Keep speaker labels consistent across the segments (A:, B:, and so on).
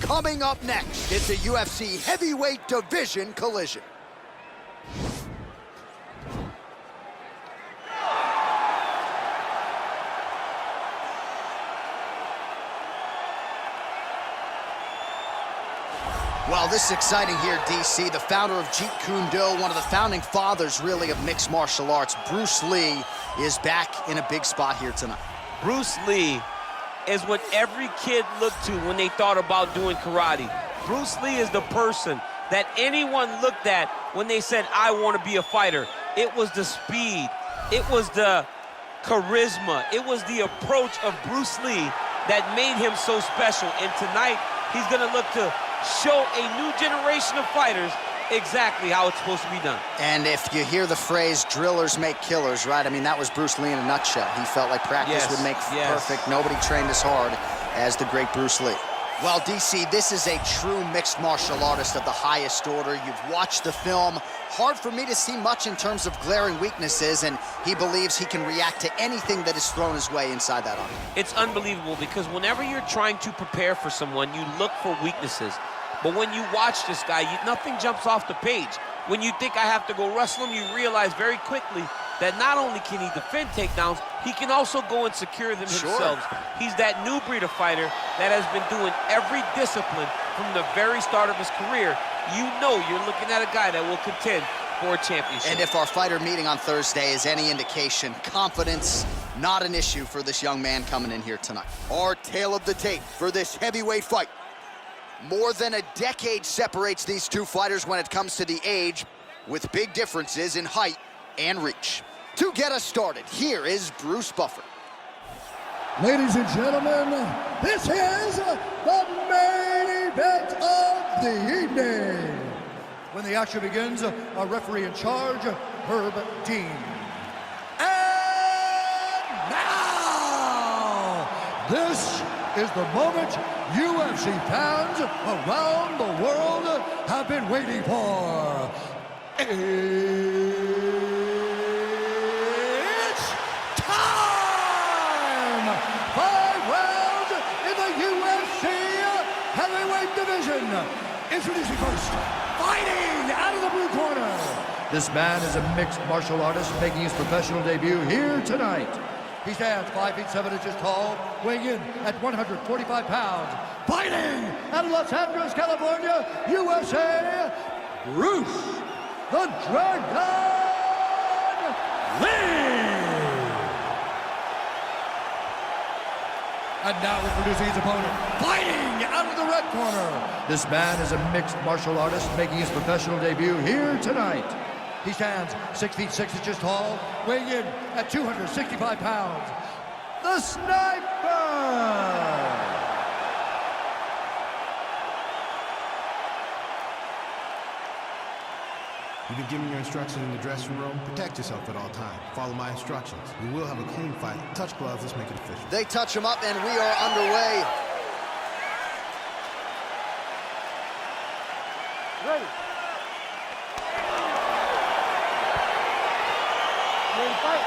A: Coming up next, it's a UFC heavyweight division collision. Well, this is exciting here, DC. The founder of Jeet Kune Do, one of the founding fathers, really, of mixed martial arts, Bruce Lee, is back in a big spot here tonight.
B: Bruce Lee is what every kid looked to when they thought about doing karate. Bruce Lee is the person that anyone looked at when they said, I want to be a fighter. It was the speed, it was the charisma, it was the approach of Bruce Lee that made him so special. And tonight, he's gonna look to show a new generation of fighters exactly how it's supposed to be done.
A: And if you hear the phrase, drillers make killers, right? I mean, that was Bruce Lee in a nutshell. He felt like practice would make perfect. Nobody trained as hard as the great Bruce Lee. Well, DC, this is a true mixed martial artist of the highest order. You've watched the film. Hard for me to see much in terms of glaring weaknesses, and he believes he can react to anything that is thrown his way inside that arm.
B: It's unbelievable because whenever you're trying to prepare for someone, you look for weaknesses. But when you watch this guy, nothing jumps off the page. When you think I have to go wrestle him, you realize very quickly that not only can he defend takedowns, he can also go and secure them himself. He's that new breed of fighter that has been doing every discipline from the very start of his career. You know you're looking at a guy that will contend for a championship.
A: And if our fighter meeting on Thursday is any indication, confidence not an issue for this young man coming in here tonight. Our tale of the tape for this heavyweight fight. More than a decade separates these two fighters when it comes to the age, with big differences in height and reach. To get us started, here is Bruce Buffer.
C: Ladies and gentlemen, this is the main event of the evening. When the action begins, our referee in charge, Herb Dean. And now, this is the moment UFC fans around the world have been waiting for. It's time! 5 rounds in the UFC heavyweight division. Introducing first, fighting out of the blue corner. This man is a mixed martial artist making his professional debut here tonight. He stands 5 feet 7 inches tall, weighing in at 145 pounds. Fighting out of Los Angeles, California, USA, Bruce the Dragon Lee! And now introducing his opponent, fighting out of the red corner. This man is a mixed martial artist making his professional debut here tonight. He stands 6 feet 6 inches tall, weighing in at 265 pounds. The Sniper!
D: You've been given your instructions in the dressing room. Protect yourself at all times. Follow my instructions. We will have a clean fight. Touch gloves, let's make it official.
A: They touch him up and we are underway.
E: Ready. Fight.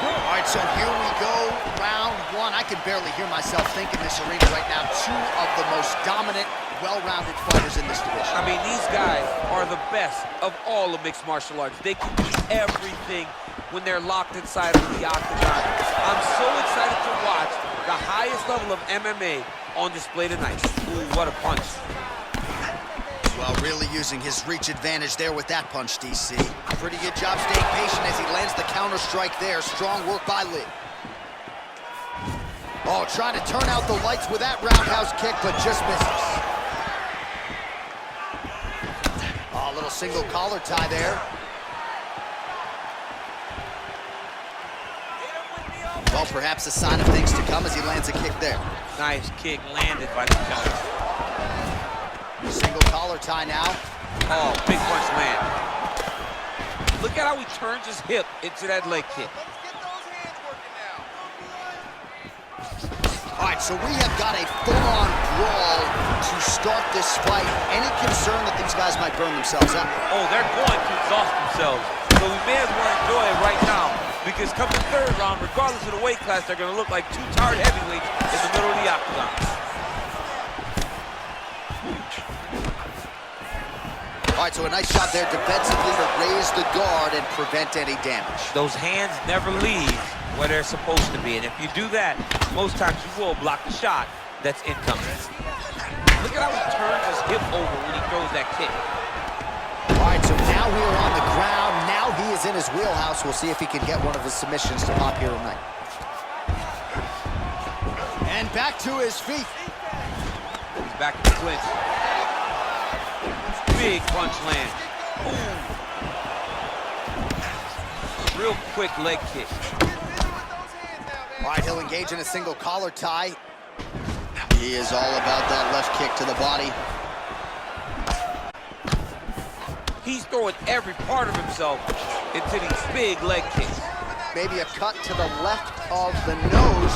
A: All right, so here we go, round one. I can barely hear myself think in this arena right now. Two of the most dominant, well-rounded fighters in this division.
B: I mean, these guys are the best of all of mixed martial arts. They can do everything when they're locked inside of the octagon. I'm so excited to watch the highest level of MMA on display tonight. Ooh, what a punch.
A: Well, really using his reach advantage there with that punch, DC. Pretty good job staying patient as he lands the counter strike there. Strong work by Lee. Oh, trying to turn out the lights with that roundhouse kick, but just misses. Oh, a little single collar tie there. Well, perhaps a sign of things to come as he lands a kick there.
B: Nice kick landed by the counter.
A: Single collar tie now.
B: Oh, big punch land. Look at how he turns his hip into that leg kick.
A: All right, so we have got a full-on brawl to start this fight. Any concern that these guys might burn themselves out?
B: Oh, they're going to exhaust themselves. So we may as well enjoy it right now, because come the third round, regardless of the weight class, they're going to look like two tired heavyweights in the middle of
A: right, so a nice shot there defensively to raise the guard and prevent any damage.
B: Those hands never leave where they're supposed to be, and if you do that, most times you will block the shot that's incoming. Look at how he turns his hip over when he throws that kick.
A: All right, so now we are on the ground. Now he is in his wheelhouse. We'll see if he can get one of his submissions to pop here tonight. And back to his feet.
B: He's back in the clinch. Big punch land. Ooh. Real quick leg kick.
A: All right, he'll engage in a single collar tie. He is all about that left kick to the body.
B: He's throwing every part of himself into these big leg kicks.
A: Maybe a cut to the left of the nose.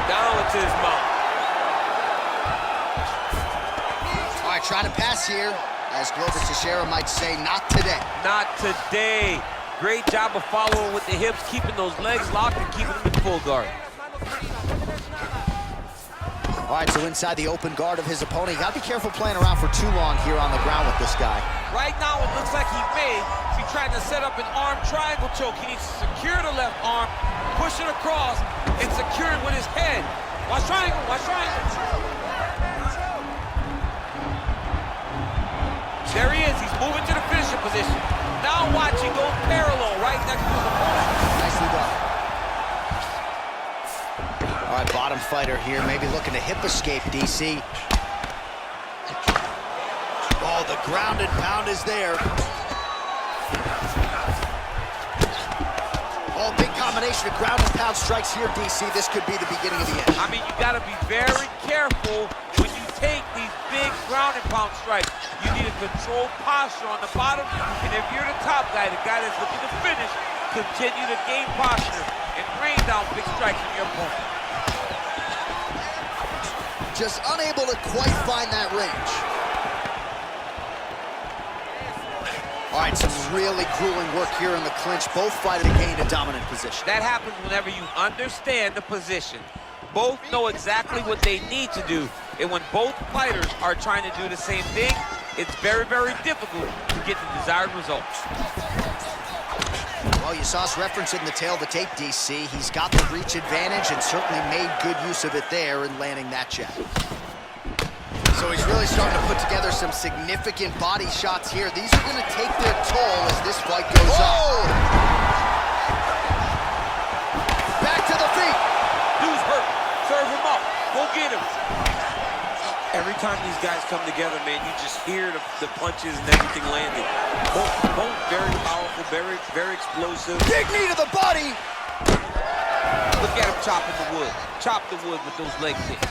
B: Down into his mouth.
A: All right, trying to pass here. As Glover Teixeira might say, not today.
B: Not today. Great job of following with the hips, keeping those legs locked and keeping them in full guard.
A: All right, so inside the open guard of his opponent. You gotta be careful playing around for too long here on the ground with this guy.
B: Right now, it looks like he may be trying to set up an arm triangle choke. He needs to secure the left arm, push it across, and secure it with his head. Watch triangle, watch triangle. There he is, he's moving to the finishing position. Now watch, he goes parallel right next to his opponent.
A: Nicely done. All right, bottom fighter here, maybe looking to hip escape, DC. Oh, the ground and pound is there. Oh, big combination of ground and pound strikes here, DC. This could be the beginning of the end.
B: I mean, you gotta be very careful when you take these big ground and pound strikes. You need a controlled posture on the bottom, and if you're the top guy, the guy that's looking to finish, continue to gain posture and rain down big strikes on your opponent.
A: Just unable to quite find that range. All right, some really grueling work here in the clinch. Both fighters gained a dominant position.
B: That happens whenever you understand the position. Both know exactly what they need to do, and when both fighters are trying to do the same thing, it's very, very difficult to get the desired results.
A: Well, you saw us referencing the tail of the tape, DC. He's got the reach advantage and certainly made good use of it there in landing that jab. So he's really starting to put together some significant body shots here. These are going to take their toll as this fight goes on. Back to the feet.
B: Dude's hurt. Serve him up. Go get him. Every time these guys come together, man, you just hear the punches and everything landing. Both very powerful, very, very explosive.
A: Big knee to the body.
B: Look at him chopping the wood. Chop the wood with those leg kicks.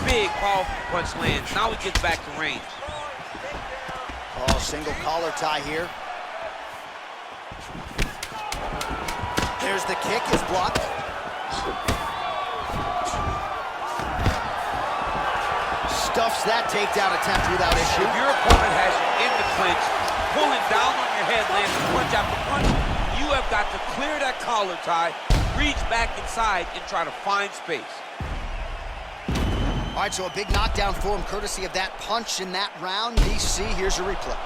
B: Big, powerful punch lands. Now he gets back to range.
A: Oh, single collar tie here. There's the kick, is blocked. Stuffs that takedown attempt without issue.
B: If your opponent has you in the clinch, pulling down on your head, landing punch after punch, you have got to clear that collar tie, reach back inside, and try to find space.
A: All right, so a big knockdown for him, courtesy of that punch in that round. DC, here's a replay.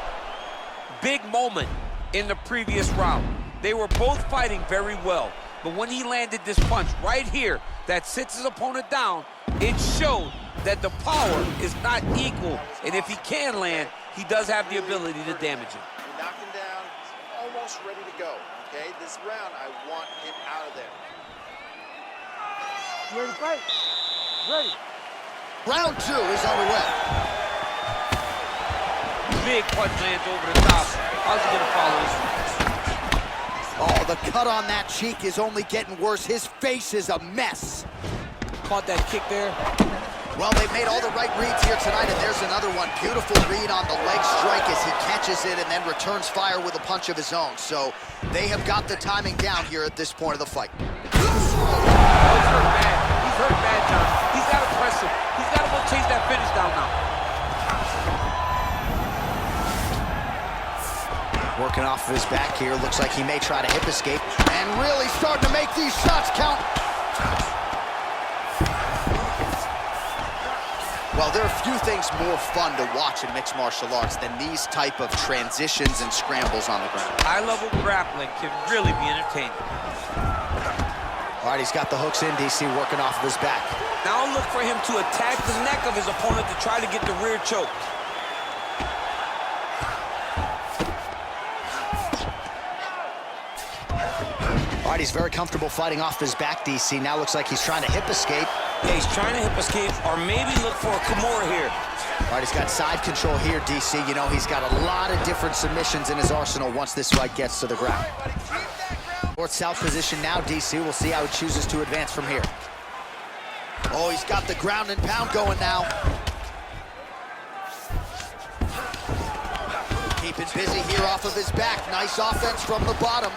B: Big moment in the previous round. They were both fighting very well, but when he landed this punch right here that sits his opponent down, it showed that the power is not equal, and if he can land, he does have the ability to damage him.
F: You knock him down, he's almost ready to go, okay? This round, I want him out of there.
E: You ready to fight? Ready.
A: Round 2 is underway.
B: Big punch lands over the top. How's he gonna follow this one?
A: Oh, the cut on that cheek is only getting worse. His face is a mess.
B: Caught that kick there.
A: Well, they've made all the right reads here tonight, and there's another one. Beautiful read on the leg strike as he catches it and then returns fire with a punch of his own. So they have got the timing down here at this point of the fight.
B: He's hurt bad. He's hurt bad, John. He's got to press him. He's got to go chase that finish down now.
A: Working off of his back here. Looks like he may try to hip escape. And really starting to make these shots count. Well, there are few things more fun to watch in mixed martial arts than these type of transitions and scrambles on the ground.
B: High-level grappling can really be entertaining.
A: All right, he's got the hooks in, DC, working off of his back.
B: Now look for him to attack the neck of his opponent to try to get the rear choke.
A: All right, he's very comfortable fighting off his back, DC. Now looks like he's trying to hip escape.
B: Yeah, he's trying to hip escape or maybe look for a Kimura here.
A: All right, he's got side control here, DC. You know, he's got a lot of different submissions in his arsenal once this fight gets to the ground. North-south position now, DC. We'll see how he chooses to advance from here. Oh, he's got the ground and pound going now. Keeping busy here off of his back. Nice offense from the bottom.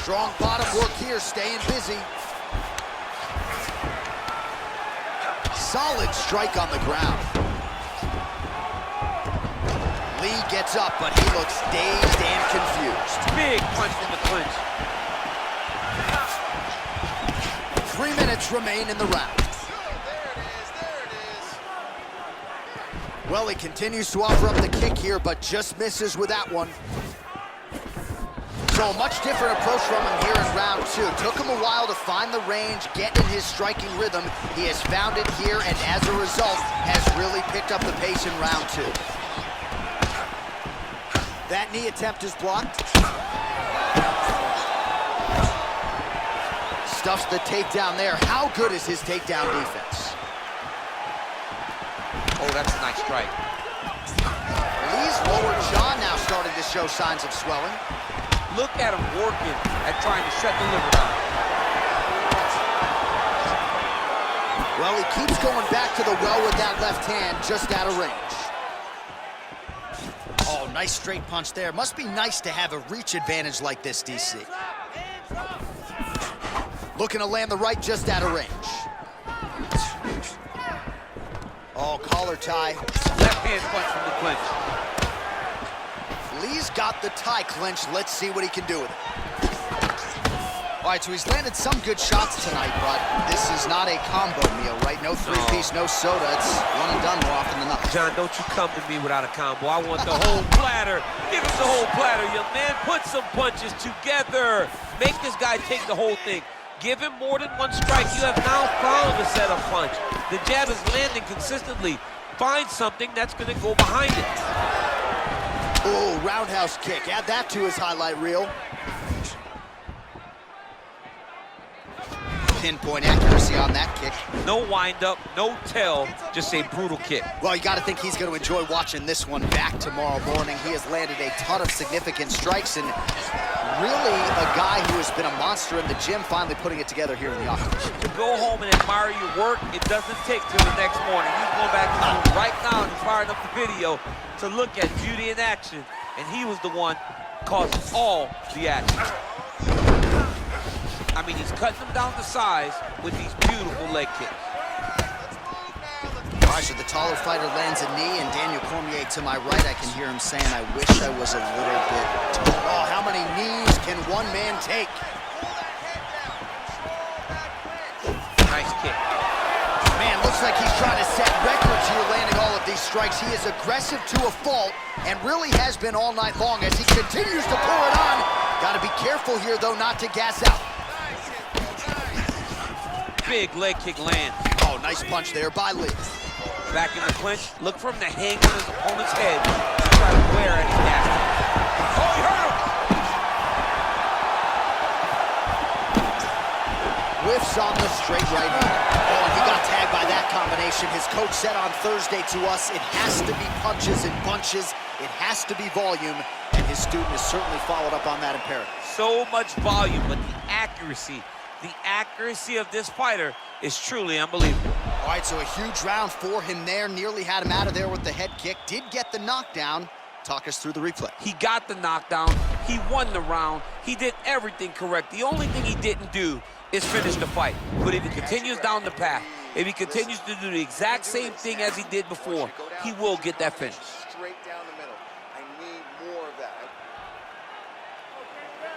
A: Strong bottom work here, staying busy. Solid strike on the ground. Lee gets up, but he looks dazed and confused.
B: Big punch from the clinch.
A: 3 minutes remain in the round. Well, he continues to offer up the kick here, but just misses with that one. So a much different approach from him here in round two. Took him a while to find the range, get in his striking rhythm. He has found it here, and as a result, has really picked up the pace in round two. That knee attempt is blocked. Stuffs the takedown there. How good is his takedown defense?
B: Oh, that's a nice strike.
A: Lee's lower jaw now starting to show signs of swelling.
B: Look at him working at trying to shut the liver down.
A: Well, he keeps going back to the well with that left hand, just out of range. Oh, nice straight punch there. Must be nice to have a reach advantage like this, DC. Looking to land the right just out of range. Oh, collar tie.
B: Left hand punch from the clinch.
A: Lee's got the tie clinch. Let's see what he can do with it. All right, so he's landed some good shots tonight, but this is not a combo meal, right? No three-piece, no soda. It's one and done more often than not.
B: John, don't you come to me without a combo. I want the whole platter. Give him the whole platter, young man. Put some punches together. Make this guy take the whole thing. Give him more than one strike. You have now found the setup punch. The jab is landing consistently. Find something that's going to go behind it.
A: Oh, roundhouse kick. Add that to his highlight reel. Pinpoint accuracy on that kick.
B: No wind-up, no tell, just a brutal kick.
A: Well, you got to think he's going to enjoy watching this one back tomorrow morning. He has landed a ton of significant strikes, and really a guy who has been a monster in the gym, finally putting it together here in the octagon.
B: To go home and admire your work, it doesn't take till the next morning. He's going back to home right now and firing up the video to look at beauty in action, and he was the one causing all the action. I mean, he's cutting them down to size with these beautiful leg kicks.
A: All right, so the taller fighter lands a knee, and Daniel Cormier to my right, I can hear him saying, I wish I was a little bit taller. Oh, how many knees can one man take?
B: Nice kick.
A: Man, looks like he's trying to set records here, landing all of these strikes. He is aggressive to a fault, and really has been all night long as he continues to pour it on. Got to be careful here, though, not to gas out.
B: Big leg kick lands.
A: Oh, nice punch there by Lee.
B: Back in the clinch, look for him to hang on his opponent's head to try to wear any nasty. Oh, he hurt him!
A: Whiffs on the straight right hand. Oh, and he got tagged by that combination. His coach said on Thursday to us, it has to be punches and bunches. It has to be volume, and his student has certainly followed up on that imperative.
B: So much volume, but the accuracy of this fighter is truly unbelievable.
A: All right, so a huge round for him there. Nearly had him out of there with the head kick. Did get the knockdown. Talk us through the replay.
B: He got the knockdown. He won the round. He did everything correct. The only thing he didn't do is finish the fight. But if he continues down the path, if he continues to do the exact same thing as he did before, he will get that finish.
F: Straight down the middle. I need more of that.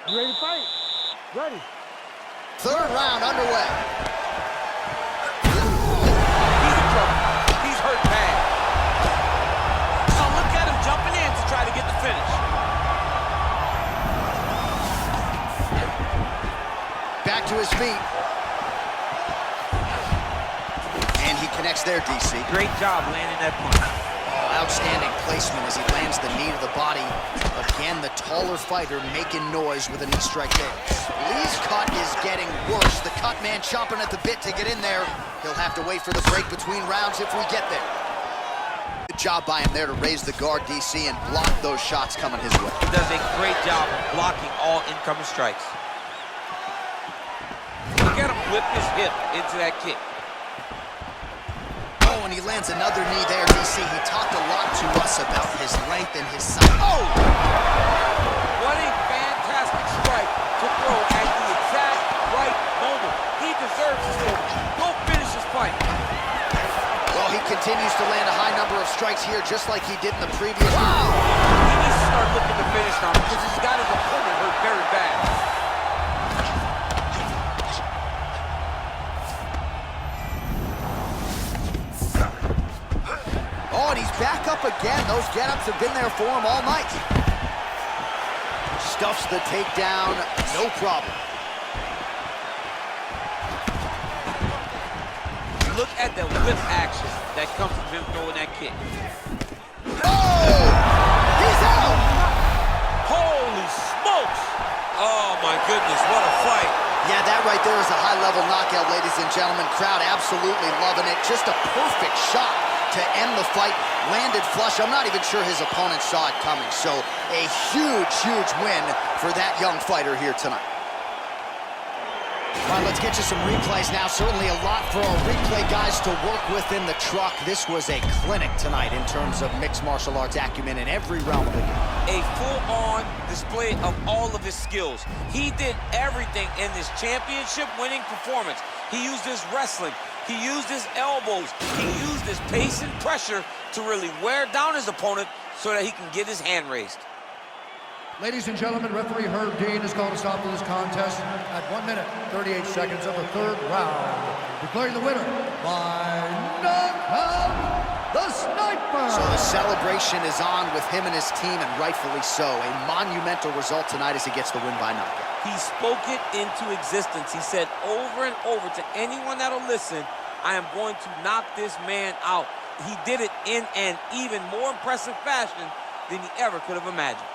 E: You ready to fight? Ready.
A: Third round underway.
B: trouble. He's hurt bad. Oh, look at him jumping in to try to get the finish.
A: Back to his feet. And he connects there, DC.
B: Great job landing that punch.
A: Oh, outstanding placement as he lands the knee to the body. Again, the taller fighter making noise with a knee strike there. Lee's cut is getting worse. The cut man chomping at the bit to get in there. He'll have to wait for the break between rounds if we get there. Good job by him there to raise the guard, DC, and block those shots coming his way.
B: He does a great job of blocking all incoming strikes. Look at him whip his hip into that kick.
A: Oh, and he lands another knee there, DC. He talked a lot to us about his length and his size.
B: Oh! What a fantastic strike to throw at the exact right moment. He deserves this move. Go finish his fight.
A: Well, he continues to land a high number of strikes here, just like he did in the previous round.
B: He needs to start looking to finish now because he's got his opponent hurt very bad.
A: Oh, and he's back up again. Those get-ups have been there for him all night. Stuffs the takedown, no problem.
B: Look at the whip action that comes from him throwing that kick.
A: Oh! He's out!
B: Holy smokes! Oh, my goodness, what a fight.
A: Yeah, that right there is a high-level knockout, ladies and gentlemen. Crowd absolutely loving it. Just a perfect shot to end the fight. Landed flush. I'm not even sure his opponent saw it coming. So a huge, huge win for that young fighter here tonight. All right, let's get you some replays now. Certainly a lot for our replay guys to work with in the truck. This was a clinic tonight in terms of mixed martial arts acumen in every realm of the game.
B: A full-on display of all of his skills. He did everything in this championship-winning performance. He used his wrestling. He used his elbows. He used his pace and pressure to really wear down his opponent so that he can get his hand raised.
C: Ladies and gentlemen, referee Herb Dean has called a stop to this contest at 1 minute, 38 seconds of the third round, declaring the winner by knockout, the Sniper!
A: So the celebration is on with him and his team, and rightfully so. A monumental result tonight as he gets the win by knockout.
B: He spoke it into existence. He said over and over to anyone that'll listen, I am going to knock this man out. He did it in an even more impressive fashion than he ever could have imagined.